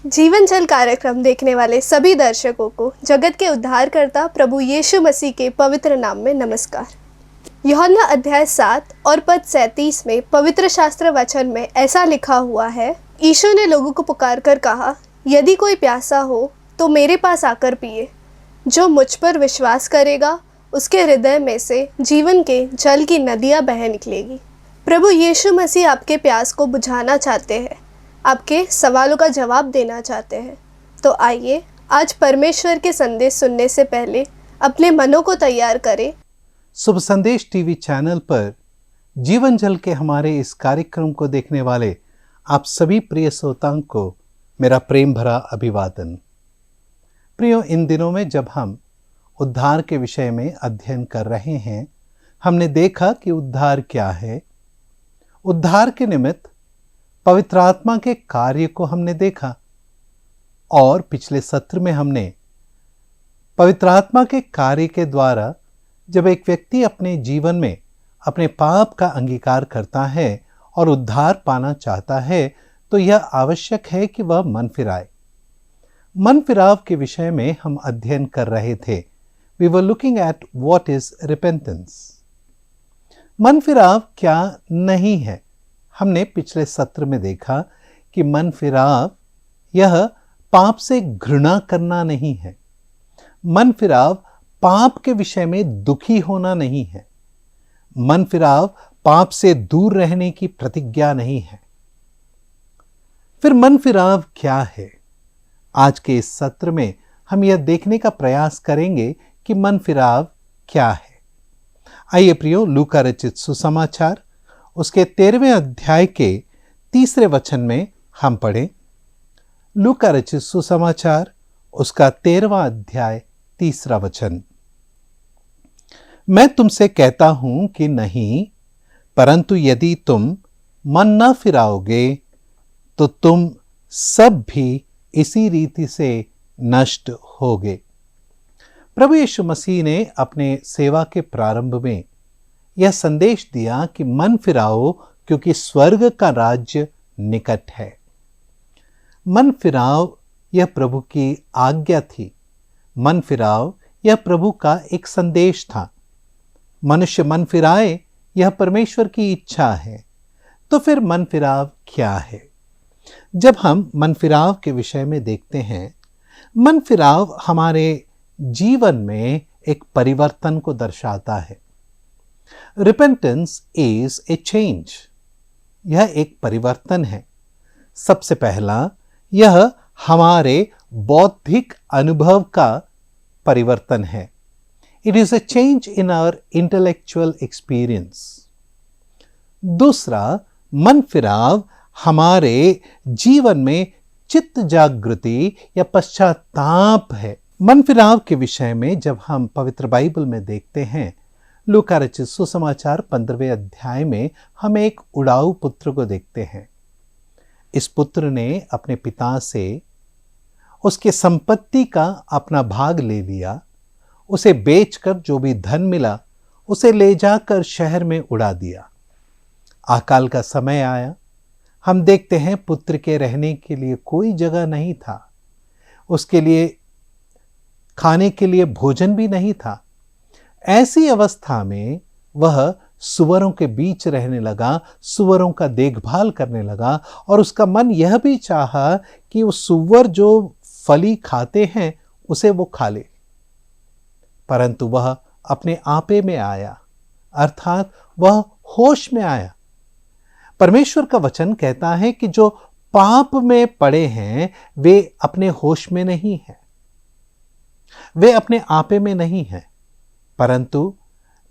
जीवन जल कार्यक्रम देखने वाले सभी दर्शकों को जगत के उद्धारकर्ता प्रभु यीशु मसीह के पवित्र नाम में नमस्कार। यूहन्ना अध्याय 7 और पद 37 में पवित्र शास्त्र वचन में ऐसा लिखा हुआ है, यीशु ने लोगों को पुकार कर कहा, यदि कोई प्यासा हो तो मेरे पास आकर पिए। जो मुझ पर विश्वास करेगा उसके हृदय में से जीवन के जल की नदियाँ बह निकलेगी। प्रभु यीशु मसीह आपके प्यास को बुझाना चाहते हैं, आपके सवालों का जवाब देना चाहते हैं। तो आइए आज परमेश्वर के संदेश सुनने से पहले अपने मनों को तैयार करें। शुभ संदेश टीवी चैनल पर जीवन जल के हमारे इस कार्यक्रम को देखने वाले आप सभी प्रिय श्रोताओं को मेरा प्रेम भरा अभिवादन। प्रियो, इन दिनों में जब हम उद्धार के विषय में अध्ययन कर रहे हैं, हमने देखा कि उद्धार क्या है। उद्धार के निमित्त पवित्र आत्मा के कार्य को हमने देखा और पिछले सत्र में हमने पवित्र आत्मा के कार्य के द्वारा जब एक व्यक्ति अपने जीवन में अपने पाप का अंगीकार करता है और उद्धार पाना चाहता है तो यह आवश्यक है कि वह मन फिराए। मन फिराव के विषय में हम अध्ययन कर रहे थे। We were looking at what is repentance. मन फिराव क्या नहीं है। हमने पिछले सत्र में देखा कि मन फिराव यह पाप से घृणा करना नहीं है। मन फिराव पाप के विषय में दुखी होना नहीं है। मन फिराव पाप से दूर रहने की प्रतिज्ञा नहीं है। फिर मन फिराव क्या है? आज के इस सत्र में हम यह देखने का प्रयास करेंगे कि मन फिराव क्या है। आइए प्रियो, लूका रचित सुसमाचार उसके 13वें अध्याय के 3 वचन में हम पढ़ें। लूका रचित सुसमाचार उसका 13वां अध्याय 3 वचन। मैं तुमसे कहता हूं कि नहीं, परंतु यदि तुम मन न फिराओगे तो तुम सब भी इसी रीति से नष्ट होगे। प्रभु यीशु मसीह ने अपने सेवा के प्रारंभ में यह संदेश दिया कि मन फिराओ क्योंकि स्वर्ग का राज्य निकट है। मन फिराओ यह प्रभु की आज्ञा थी। मन फिराओ यह प्रभु का एक संदेश था। मनुष्य मन फिराए यह परमेश्वर की इच्छा है। तो फिर मन फिराव क्या है? जब हम मन फिराव के विषय में देखते हैं, मन फिराव हमारे जीवन में एक परिवर्तन को दर्शाता है। Repentance is a change. यह एक परिवर्तन है। सबसे पहला यह हमारे बौद्धिक अनुभव का परिवर्तन है। It is a change in our intellectual experience. दूसरा, मन फिराव हमारे जीवन में चित्त जागृति या पश्चाताप है। मन फिराव के विषय में जब हम पवित्र बाइबल में देखते हैं, लूका रचित सुसमाचार 15वें अध्याय में हम एक उड़ाऊ पुत्र को देखते हैं। इस पुत्र ने अपने पिता से उसके संपत्ति का अपना भाग ले लिया। उसे बेचकर जो भी धन मिला उसे ले जाकर शहर में उड़ा दिया। आकाल का समय आया। हम देखते हैं पुत्र के रहने के लिए कोई जगह नहीं था। उसके लिए खाने के लिए भोजन भी नहीं था। ऐसी अवस्था में वह सुअरों के बीच रहने लगा, सुअरों का देखभाल करने लगा और उसका मन यह भी चाहा कि वो सुअर जो फली खाते हैं उसे वो खा ले। परंतु वह अपने आपे में आया, अर्थात वह होश में आया। परमेश्वर का वचन कहता है कि जो पाप में पड़े हैं वे अपने होश में नहीं हैं, वे अपने आपे में नहीं हैं। परंतु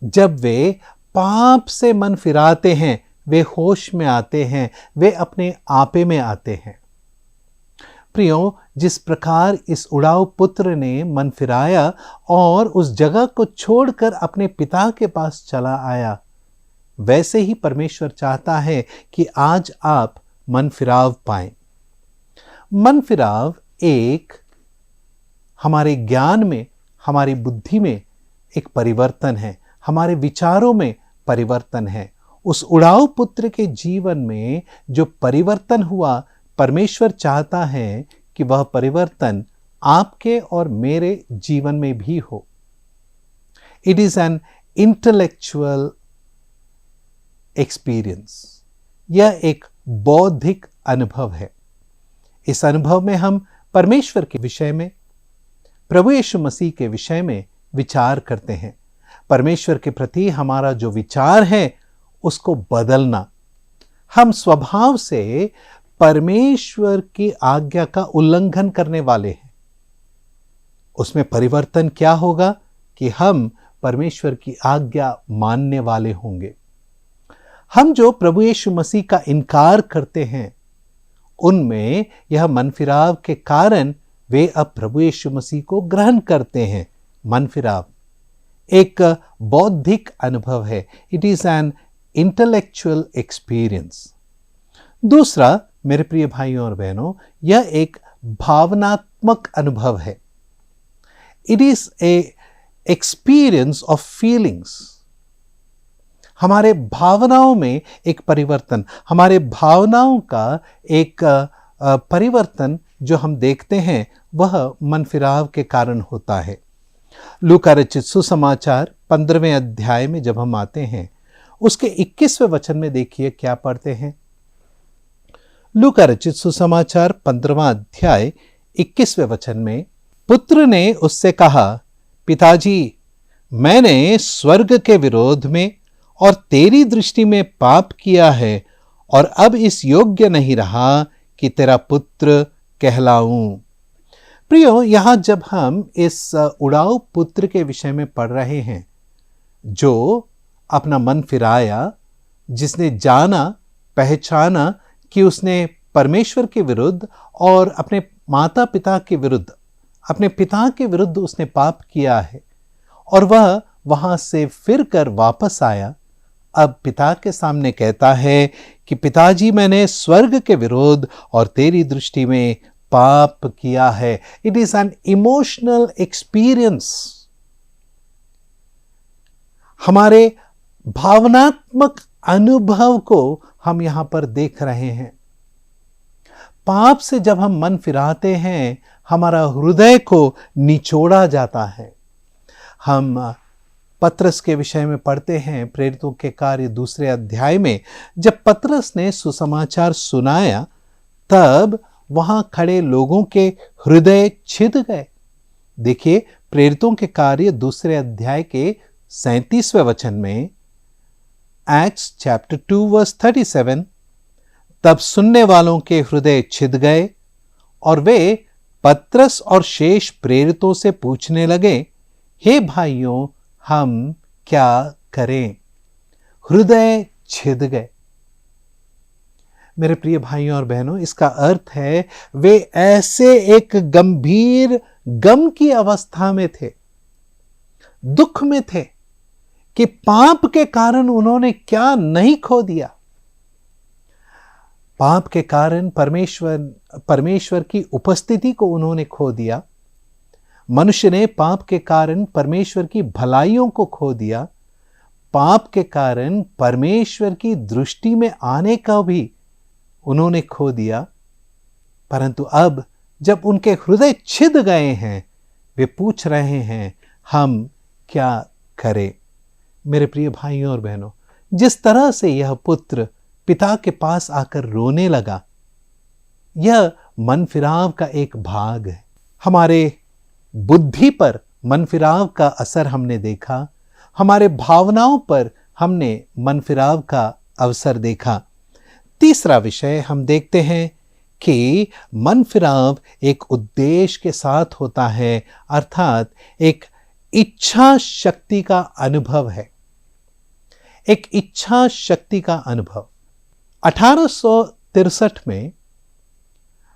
जब वे पाप से मन फिराते हैं वे होश में आते हैं, वे अपने आपे में आते हैं। प्रियो, जिस प्रकार इस उड़ाऊ पुत्र ने मन फिराया और उस जगह को छोड़कर अपने पिता के पास चला आया, वैसे ही परमेश्वर चाहता है कि आज आप मन फिराव पाएं। मन फिराव एक हमारे ज्ञान में, हमारी बुद्धि में एक परिवर्तन है, हमारे विचारों में परिवर्तन है। उस उड़ाऊ पुत्र के जीवन में जो परिवर्तन हुआ, परमेश्वर चाहता है कि वह परिवर्तन आपके और मेरे जीवन में भी हो। It is an intellectual experience. यह एक बौद्धिक अनुभव है। इस अनुभव में हम परमेश्वर के विषय में, प्रभु यीशु मसीह के विषय में विचार करते हैं। परमेश्वर के प्रति हमारा जो विचार है उसको बदलना। हम स्वभाव से परमेश्वर की आज्ञा का उल्लंघन करने वाले हैं। उसमें परिवर्तन क्या होगा कि हम परमेश्वर की आज्ञा मानने वाले होंगे। हम जो प्रभु यीशु मसीह का इनकार करते हैं उनमें यह मनफिराव के कारण वे अब प्रभु यीशु मसीह को ग्रहण करते हैं। मनफिराव एक बौद्धिक अनुभव है। It is an intellectual experience. दूसरा, मेरे प्रिय भाइयों और बहनों, यह एक भावनात्मक अनुभव है। It is A experience of feelings. हमारे भावनाओं में एक परिवर्तन, हमारे भावनाओं का एक परिवर्तन जो हम देखते हैं वह मनफिराव के कारण होता है। लूका रचित सुसमाचार 15वें अध्याय में जब हम आते हैं उसके 21वें वचन में देखिए क्या पढ़ते हैं। लूका रचित सुसमाचार 15वां अध्याय 21वें वचन में, पुत्र ने उससे कहा, पिताजी, मैंने स्वर्ग के विरोध में और तेरी दृष्टि में पाप किया है और अब इस योग्य नहीं रहा कि तेरा पुत्र कहलाऊं। प्रियो, यहां जब हम इस उड़ाऊ पुत्र के विषय में पढ़ रहे हैं जो अपना मन फिराया, जिसने जाना पहचाना कि उसने परमेश्वर के विरुद्ध और अपने माता पिता के विरुद्ध, अपने पिता के विरुद्ध उसने पाप किया है और वह वहां से फिर कर वापस आया। अब पिता के सामने कहता है कि पिताजी, मैंने स्वर्ग के विरोध और तेरी दृष्टि में पाप किया है। It is an emotional experience. हमारे भावनात्मक अनुभव को हम यहां पर देख रहे हैं। पाप से जब हम मन फिराते हैं हमारा हृदय को निचोड़ा जाता है। हम पतरस के विषय में पढ़ते हैं प्रेरितों के कार्य 2 अध्याय में, जब पतरस ने सुसमाचार सुनाया तब वहां खड़े लोगों के हृदय छिद गए। देखिए प्रेरितों के कार्य 2 अध्याय के 37वें वचन में, एक्ट्स चैप्टर 2 वर्स 37, तब सुनने वालों के हृदय छिद गए और वे पतरस और शेष प्रेरितों से पूछने लगे, हे भाइयों, हम क्या करें? हृदय छिद गए। मेरे प्रिय भाइयों और बहनों, इसका अर्थ है वे ऐसे एक गंभीर गम की अवस्था में थे, दुख में थे कि पाप के कारण उन्होंने क्या नहीं खो दिया। पाप के कारण परमेश्वर की उपस्थिति को उन्होंने खो दिया। मनुष्य ने पाप के कारण परमेश्वर की भलाइयों को खो दिया। पाप के कारण परमेश्वर की दृष्टि में आने का भी उन्होंने खो दिया। परंतु अब जब उनके हृदय छिद गए हैं, वे पूछ रहे हैं, हम क्या करें? मेरे प्रिय भाइयों और बहनों, जिस तरह से यह पुत्र पिता के पास आकर रोने लगा, यह मनफिराव का एक भाग है। हमारे बुद्धि पर मनफिराव का असर हमने देखा, हमारे भावनाओं पर हमने मनफिराव का अवसर देखा। तीसरा विषय हम देखते हैं कि मनफिराव एक उद्देश्य के साथ होता है, अर्थात एक इच्छा शक्ति का अनुभव है। एक इच्छा शक्ति का अनुभव। 1863 में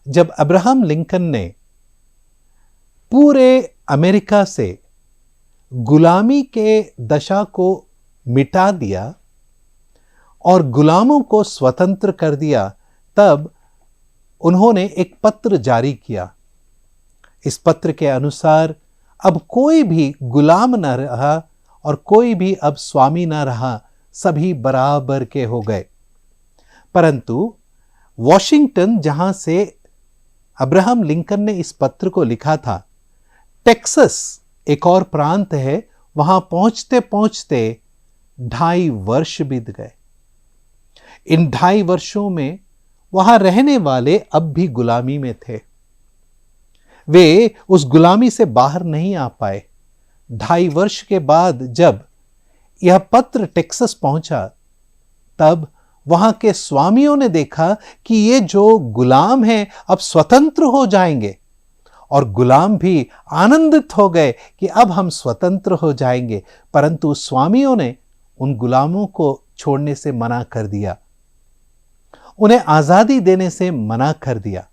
जब अब्राहम लिंकन ने पूरे अमेरिका से गुलामी के दशा को मिटा दिया और गुलामों को स्वतंत्र कर दिया, तब उन्होंने एक पत्र जारी किया। इस पत्र के अनुसार अब कोई भी गुलाम न रहा और कोई भी अब स्वामी न रहा, सभी बराबर के हो गए। परंतु वॉशिंगटन, जहां से अब्राहम लिंकन ने इस पत्र को लिखा था। टेक्सास एक और प्रांत है, वहां पहुंचते पहुंचते 2.5 वर्ष बीत गए। इन 2.5 वर्षों में वहां रहने वाले अब भी गुलामी में थे। वे उस गुलामी से बाहर नहीं आ पाए। 2.5 वर्ष के बाद जब यह पत्र टेक्सास पहुंचा, तब वहां के स्वामियों ने देखा कि ये जो गुलाम हैं अब स्वतंत्र हो जाएंगे, और गुलाम भी आनंदित हो गए कि अब हम स्वतंत्र हो जाएंगे। परंतु स्वामियों ने उन गुलामों को छोड़ने से मना कर दिया, उन्हें आजादी देने से मना कर दिया,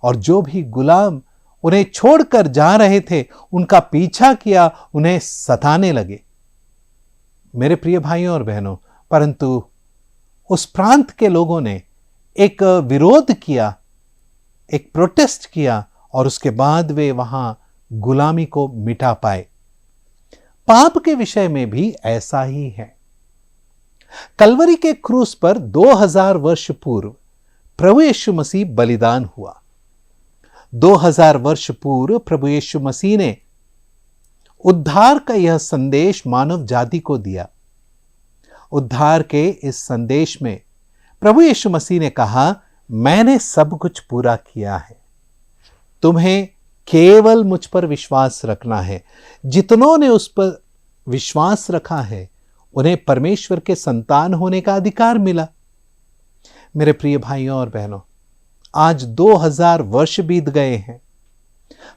और जो भी गुलाम उन्हें छोड़कर जा रहे थे उनका पीछा किया, उन्हें सताने लगे। मेरे प्रिय भाइयों और बहनों, परंतु उस प्रांत के लोगों ने एक विरोध किया, एक प्रोटेस्ट किया, और उसके बाद वे वहां गुलामी को मिटा पाए। पाप के विषय में भी ऐसा ही है। कलवरी के क्रूस पर 2000 वर्ष पूर्व प्रभु यीशु मसीह बलिदान हुआ। 2000 वर्ष पूर्व प्रभु यीशु मसीह ने उद्धार का यह संदेश मानव जाति को दिया। उद्धार के इस संदेश में प्रभु यीशु मसीह ने कहा, मैंने सब कुछ पूरा किया है, तुम्हें केवल मुझ पर विश्वास रखना है। जितनों ने उस पर विश्वास रखा है उन्हें परमेश्वर के संतान होने का अधिकार मिला। मेरे प्रिय भाइयों और बहनों, आज 2000 वर्ष बीत गए हैं,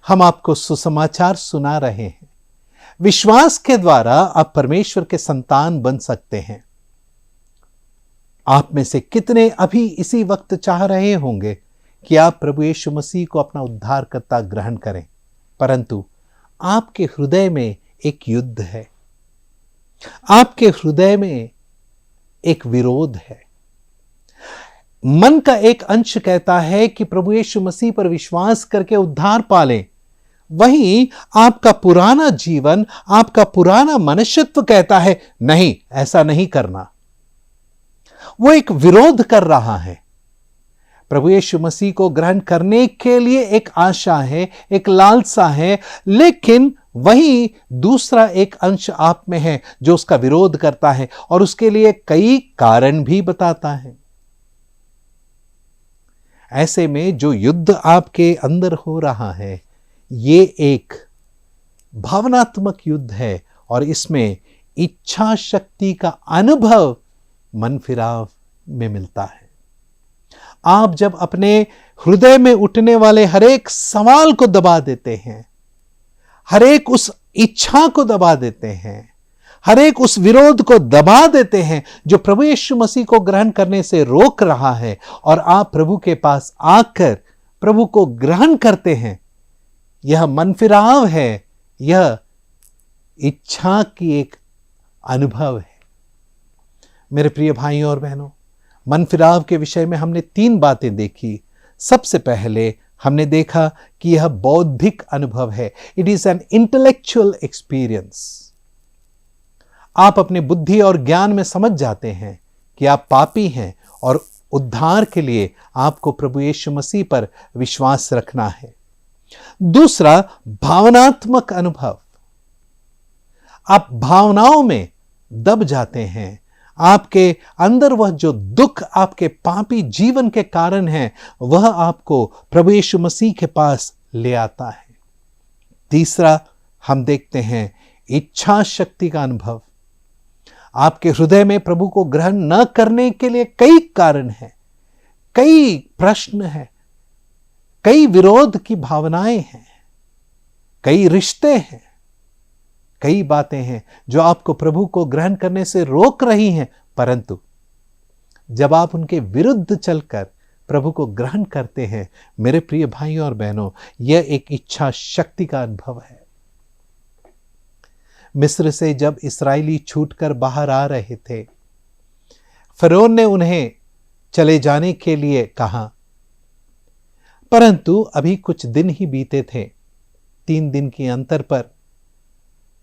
हम आपको सुसमाचार सुना रहे हैं। विश्वास के द्वारा आप परमेश्वर के संतान बन सकते हैं। आप में से कितने अभी इसी वक्त चाह रहे होंगे कि आप प्रभु यीशु मसीह को अपना उद्धारकर्ता ग्रहण करें, परंतु आपके हृदय में एक युद्ध है, आपके हृदय में एक विरोध है। मन का एक अंश कहता है कि प्रभु यीशु मसीह पर विश्वास करके उद्धार पालें, वहीं आपका पुराना जीवन, आपका पुराना मनुष्यत्व कहता है नहीं, ऐसा नहीं करना। वो एक विरोध कर रहा है। प्रभु यीशु मसीह को ग्रहण करने के लिए एक आशा है, एक लालसा है, लेकिन वहीं दूसरा एक अंश आप में है जो उसका विरोध करता है और उसके लिए कई कारण भी बताता है। ऐसे में जो युद्ध आपके अंदर हो रहा है, ये एक भावनात्मक युद्ध है और इसमें इच्छा शक्ति का अनुभव मन फिराव में मिलता है। आप जब अपने हृदय में उठने वाले हरेक सवाल को दबा देते हैं, हरेक उस इच्छा को दबा देते हैं, हरेक उस विरोध को दबा देते हैं जो प्रभु यीशु मसीह को ग्रहण करने से रोक रहा है, और आप प्रभु के पास आकर प्रभु को ग्रहण करते हैं, यह मन फिराव है, यह इच्छा की एक अनुभव है। मेरे प्रिय भाइयों और बहनों, मन फिराव के विषय में हमने 3 बातें देखी। सबसे पहले हमने देखा कि यह बौद्धिक अनुभव है, it is an intellectual experience. आप अपने बुद्धि और ज्ञान में समझ जाते हैं कि आप पापी हैं और उद्धार के लिए आपको प्रभु यीशु मसीह पर विश्वास रखना है। दूसरा, भावनात्मक अनुभव। आप भावनाओं में दब जाते हैं, आपके अंदर वह जो दुख आपके पापी जीवन के कारण है, वह आपको प्रभु यीशु मसीह के पास ले आता है। तीसरा, हम देखते हैं इच्छा शक्ति का अनुभव। आपके हृदय में प्रभु को ग्रहण न करने के लिए कई कारण हैं, कई प्रश्न हैं, कई विरोध की भावनाएं हैं, कई रिश्ते हैं, कई बातें हैं जो आपको प्रभु को ग्रहण करने से रोक रही हैं। परंतु जब आप उनके विरुद्ध चलकर प्रभु को ग्रहण करते हैं, मेरे प्रिय भाइयों और बहनों, यह एक इच्छा शक्ति का अनुभव है। मिस्र से जब इस्राएली छूटकर बाहर आ रहे थे, फरोन ने उन्हें चले जाने के लिए कहा, परंतु अभी कुछ दिन ही बीते थे। 3 दिन के अंतर पर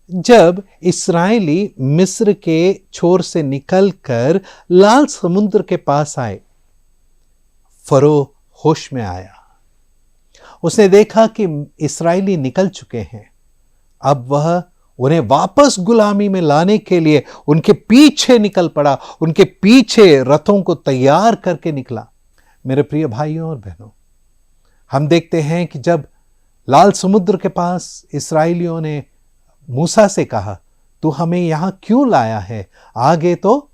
जब इस्राएली मिस्र के छोर से निकलकर लाल समुद्र के पास आए, फरो होश में आया। उसने देखा कि इस्राएली निकल चुके हैं। अब वह उन्हें वापस गुलामी में लाने के लिए उनके पीछे निकल पड़ा, उनके पीछे रथों को तैयार करके निकला। मेरे प्रिय भाइयों और बहनों, हम देखते हैं कि जब लाल समुद्र के पास इस्राएलियों ने मूसा से कहा, तू हमें यहां क्यों लाया है? आगे तो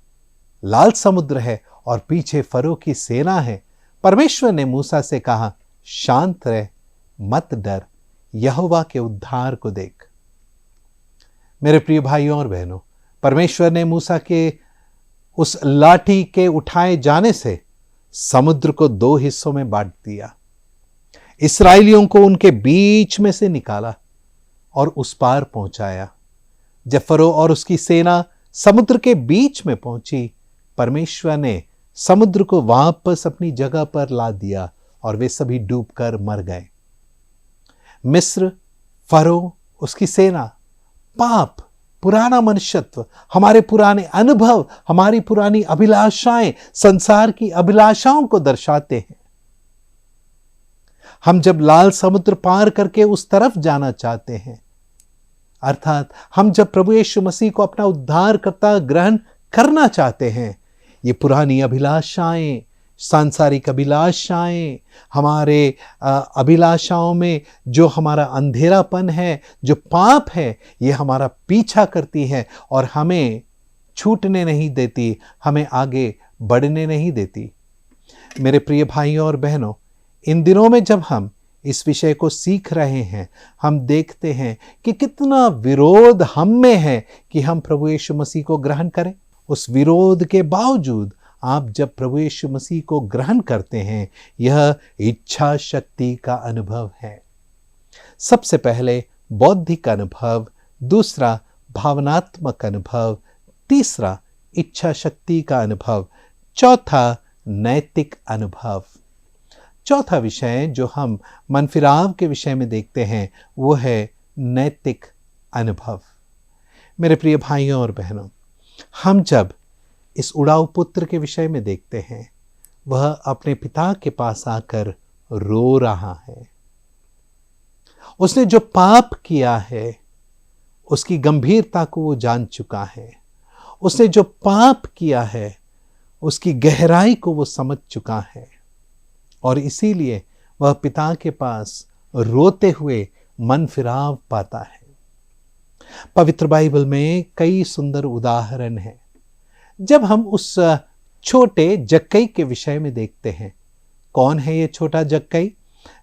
लाल समुद्र है और पीछे फरो की सेना है। परमेश्वर ने मूसा से कहा, शांत रह, मत डर, यहोवा के उद्धार को देख। मेरे प्रिय भाइयों और बहनों, परमेश्वर ने मूसा के उस लाठी के उठाए जाने से समुद्र को 2 हिस्सों में बांट दिया, इस्राएलियों को उनके बीच में से निकाला और उस पार पहुंचाया। जब फरो और उसकी सेना समुद्र के बीच में पहुंची, परमेश्वर ने समुद्र को वापस अपनी जगह पर ला दिया और वे सभी डूबकर मर गए। मिस्र, फरो, उसकी सेना, पाप, पुराना मनुष्यत्व, हमारे पुराने अनुभव, हमारी पुरानी अभिलाषाएं संसार की अभिलाषाओं को दर्शाते हैं। हम जब लाल समुद्र पार करके उस तरफ जाना चाहते हैं, अर्थात हम जब प्रभु यीशु मसीह को अपना उद्धारकर्ता ग्रहण करना चाहते हैं, ये पुरानी अभिलाषाएं, सांसारिक अभिलाषाएं, हमारे अभिलाषाओं में जो हमारा अंधेरापन है, जो पाप है, ये हमारा पीछा करती है और हमें छूटने नहीं देती, हमें आगे बढ़ने नहीं देती। मेरे प्रिय भाइयों और बहनों, इन दिनों में जब हम इस विषय को सीख रहे हैं, हम देखते हैं कि कितना विरोध हम में है कि हम प्रभु यीशु मसीह को ग्रहण करें। उस विरोध के बावजूद आप जब प्रभु यीशु मसीह को ग्रहण करते हैं, यह इच्छा शक्ति का अनुभव है। सबसे पहले बौद्धिक अनुभव, दूसरा भावनात्मक अनुभव, तीसरा इच्छा शक्ति का अनुभव, चौथा नैतिक अनुभव। चौथा विषय जो हम मनफिराव के विषय में देखते हैं, वो है नैतिक अनुभव। मेरे प्रिय भाइयों और बहनों, हम जब इस उड़ाऊ पुत्र के विषय में देखते हैं, वह अपने पिता के पास आकर रो रहा है। उसने जो पाप किया है उसकी गंभीरता को वो जान चुका है। उसने जो पाप किया है उसकी गहराई को वो समझ चुका है और इसीलिए वह पिता के पास रोते हुए मन फिराव पाता है। पवित्र बाइबल में कई सुंदर उदाहरण हैं। जब हम उस छोटे जक्कई के विषय में देखते हैं, कौन है ये छोटा जक्कई?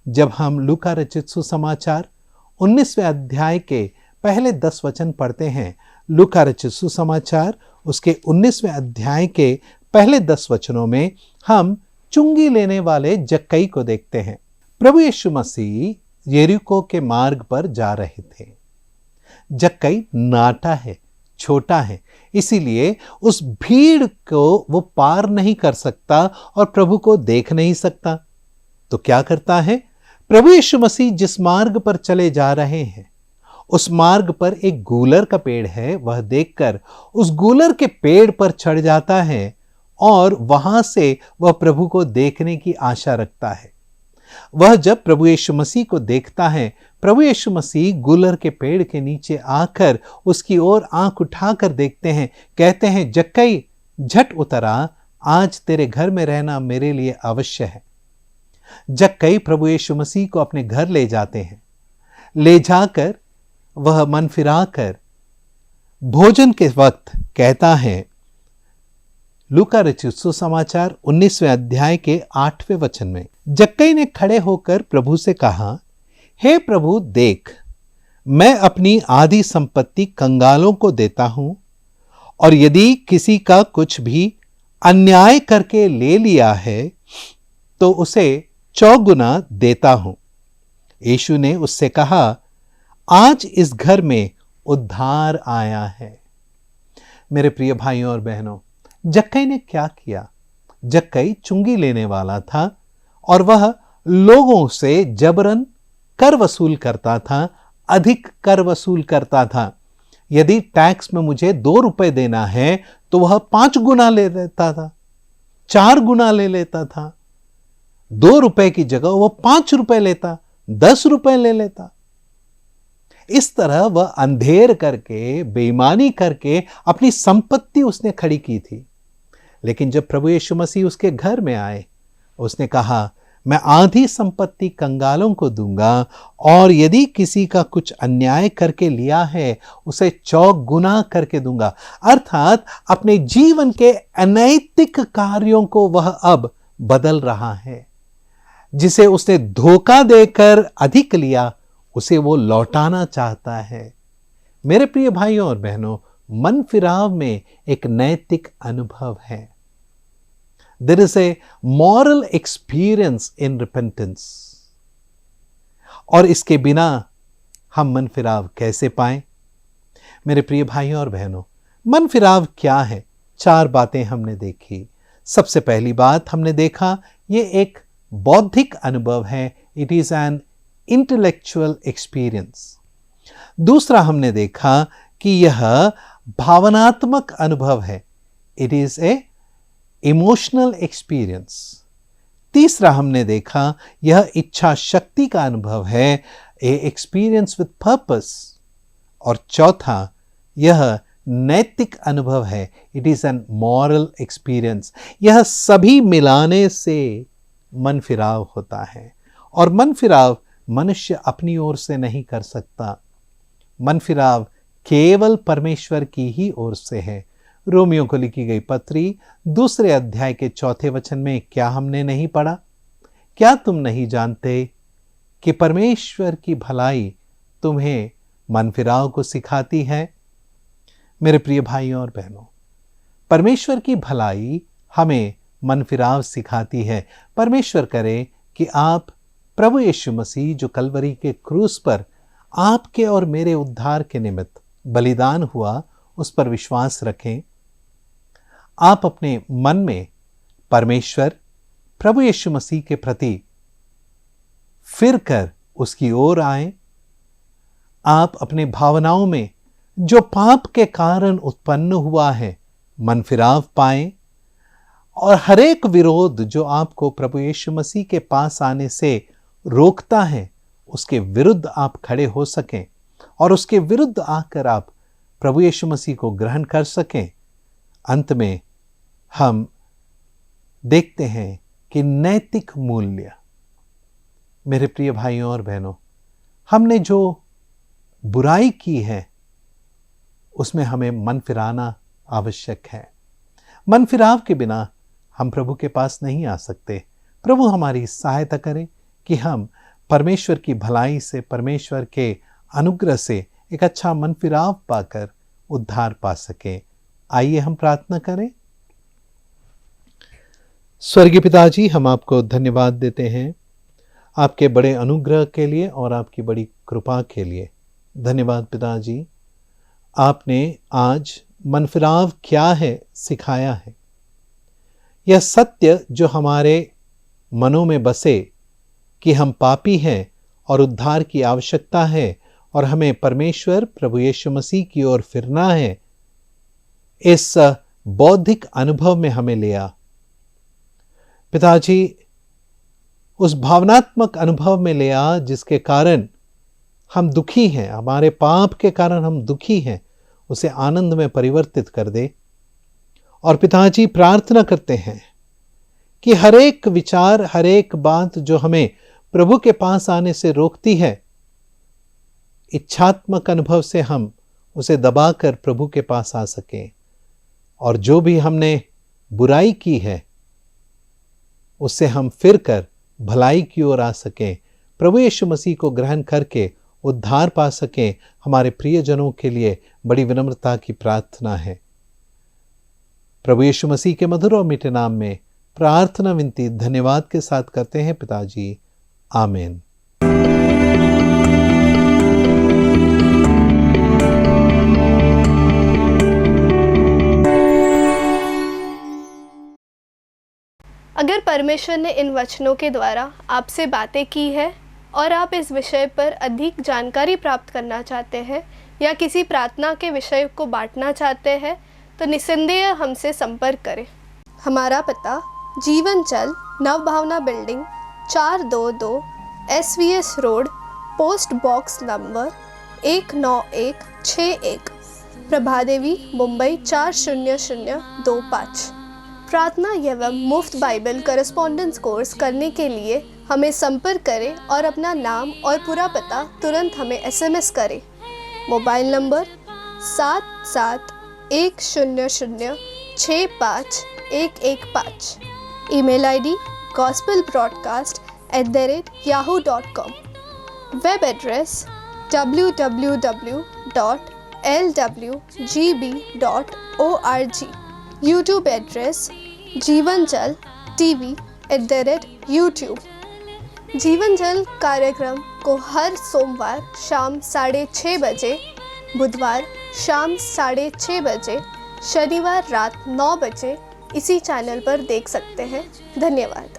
जब हम लूका रचित सुसमाचार 19वें अध्याय के पहले 10 वचन पढ़ते हैं, लूका रचित सुसमाचार उसके 19वें अध्याय के पहले 10 वचनों में हम चुंगी लेने वाले जक्कई को देखते हैं। प्रभु यीशु मसीह यरीको के मार्ग पर जा रहे थे। जक्कई नाटा है, छोटा है, इसीलिए उस भीड़ को वो पार नहीं कर सकता और प्रभु को देख नहीं सकता। तो क्या करता है? प्रभु यीशु मसीह जिस मार्ग पर चले जा रहे हैं, उस मार्ग पर एक गूलर का पेड़ है। वह देखकर उस गूलर के पेड़ पर चढ़ जाता है और वहां से वह प्रभु को देखने की आशा रखता है। वह जब प्रभु यीशु मसीह को देखता है, प्रभु यीशु मसीह गूलर के पेड़ के नीचे आकर उसकी ओर आंख उठाकर देखते हैं, कहते हैं, जक्कई झट उतरा, आज तेरे घर में रहना मेरे लिए अवश्य है। जक्कई प्रभु यीशु मसीह को अपने घर ले जाते हैं। ले जाकर वह मन फिराकर भोजन के वक्त कहता है, लूका रचित सुसमाचार 19वें अध्याय के 8वें वचन में, जक्कई ने खड़े होकर प्रभु से कहा, हे प्रभु देख, मैं अपनी आधी संपत्ति कंगालों को देता हूं और यदि किसी का कुछ भी अन्याय करके ले लिया है तो उसे 4 गुना देता हूं। यीशु ने उससे कहा, आज इस घर में उद्धार आया है। मेरे प्रिय भाइयों और बहनों, जक्कई ने क्या किया? जक्कई चुंगी लेने वाला था और वह लोगों से जबरन कर वसूल करता था, अधिक कर वसूल करता था। यदि टैक्स में मुझे 2 रुपए देना है तो वह 5 गुना ले लेता था, 4 गुना ले लेता था। 2 रुपए की जगह वो 5 रुपए लेता, 10 रुपए ले लेता। इस तरह वह अंधेर करके, बेईमानी करके अपनी संपत्ति उसने खड़ी की थी। लेकिन जब प्रभु यीशु मसीह उसके घर में आए, उसने कहा, मैं आधी संपत्ति कंगालों को दूंगा, और यदि किसी का कुछ अन्याय करके लिया है उसे 4 गुना करके दूंगा। अर्थात अपने जीवन के अनैतिक कार्यों को वह अब बदल रहा है। जिसे उसने धोखा देकर अधिक लिया, उसे वो लौटाना चाहता है। मेरे प्रिय भाइयों और बहनों, मन फिराव में एक नैतिक अनुभव है। There is a moral experience in repentance. और इसके बिना हम मन फिराव कैसे पाएं? मेरे प्रिय भाइयों और बहनों, मन फिराव क्या है? 4 बातें हमने देखी। सबसे पहली बात हमने देखा, ये एक बौद्धिक अनुभव है। It is an intellectual experience. दूसरा हमने देखा कि यह भावनात्मक अनुभव है। It is A emotional experience. तीसरा हमने देखा, यह इच्छा शक्ति का अनुभव है, ए एक्सपीरियंस विद पर्पस। और चौथा, यह नैतिक अनुभव है। It is an moral experience. यह सभी मिलाने से मन फिराव होता है। और मन फिराव मनुष्य अपनी ओर से नहीं कर सकता। मन फिराव केवल परमेश्वर की ही ओर से है। रोमियो को लिखी गई पत्री 2 अध्याय के 4 वचन में क्या हमने नहीं पढ़ा? क्या तुम नहीं जानते कि परमेश्वर की भलाई तुम्हें मन फिराव को सिखाती है? मेरे प्रिय भाइयों और बहनों, परमेश्वर की भलाई हमें मन फिराव सिखाती है। परमेश्वर करे कि आप प्रभु यीशु मसीह जो कलवरी के क्रूस पर आपके और मेरे उद्धार के निमित्त बलिदान हुआ, उस पर विश्वास रखें। आप अपने मन में परमेश्वर प्रभु यीशु मसीह के प्रति फिर कर उसकी ओर आएं। आप अपने भावनाओं में जो पाप के कारण उत्पन्न हुआ है, मन फिराव पाएं। और हर एक विरोध जो आपको प्रभु यीशु मसीह के पास आने से रोकता है, उसके विरुद्ध आप खड़े हो सकें और उसके विरुद्ध आकर आप प्रभु यीशु मसीह को ग्रहण कर सकें। अंत में हम देखते हैं कि नैतिक मूल्य, मेरे प्रिय भाइयों और बहनों, हमने जो बुराई की है उसमें हमें मन फिराना आवश्यक है। मन फिराव के बिना हम प्रभु के पास नहीं आ सकते। प्रभु हमारी सहायता करें कि हम परमेश्वर की भलाई से, परमेश्वर के अनुग्रह से एक अच्छा मन फिराव पाकर उद्धार पा सकें। आइए हम प्रार्थना करें। स्वर्गीय पिताजी, हम आपको धन्यवाद देते हैं आपके बड़े अनुग्रह के लिए और आपकी बड़ी कृपा के लिए। धन्यवाद पिताजी, आपने आज मन फिराव क्या है सिखाया है। यह सत्य जो हमारे मनों में बसे कि हम पापी हैं और उद्धार की आवश्यकता है और हमें परमेश्वर प्रभु यीशु मसीह की ओर फिरना है, इस बौद्धिक अनुभव में हमें ले आ। पिताजी, उस भावनात्मक अनुभव में ले आ जिसके कारण हम दुखी हैं, हमारे पाप के कारण हम दुखी हैं, उसे आनंद में परिवर्तित कर दे। और पिताजी, प्रार्थना करते हैं कि हर एक विचार, हर एक बात जो हमें प्रभु के पास आने से रोकती है, इच्छात्मक अनुभव से हम उसे दबाकर प्रभु के पास आ सकें। और जो भी हमने बुराई की है उससे हम फिर कर भलाई की ओर आ सकें, प्रभु यीशु मसीह को ग्रहण करके उद्धार पा सकें। हमारे प्रियजनों के लिए बड़ी विनम्रता की प्रार्थना है। प्रभु यीशु मसीह के मधुर और मीठे नाम में प्रार्थना विनती धन्यवाद के साथ करते हैं पिताजी, आमीन। अगर परमेश्वर ने इन वचनों के द्वारा आपसे बातें की है और आप इस विषय पर अधिक जानकारी प्राप्त करना चाहते हैं या किसी प्रार्थना के विषय को बांटना चाहते हैं, तो निस्संदेह हमसे संपर्क करें। हमारा पता जीवन चल Nav Bhavna building 422 SVS road, post box number 19161, Prabhadevi, Mumbai 40025। प्रार्थना एवं मुफ्त बाइबल करस्पॉन्डेंस कोर्स करने के लिए हमें संपर्क करें और अपना नाम और पूरा पता तुरंत हमें SMS करें। Mobile number 7710065115। Email ID gospelbroadcast@yahoo.com। Web address www.lwgb.org। YouTube address जीवन जल TV@YouTube। जीवन जल कार्यक्रम को हर सोमवार शाम 6:30 बजे, बुधवार शाम 6:30 बजे, शनिवार रात 9 बजे इसी चैनल पर देख सकते हैं। धन्यवाद।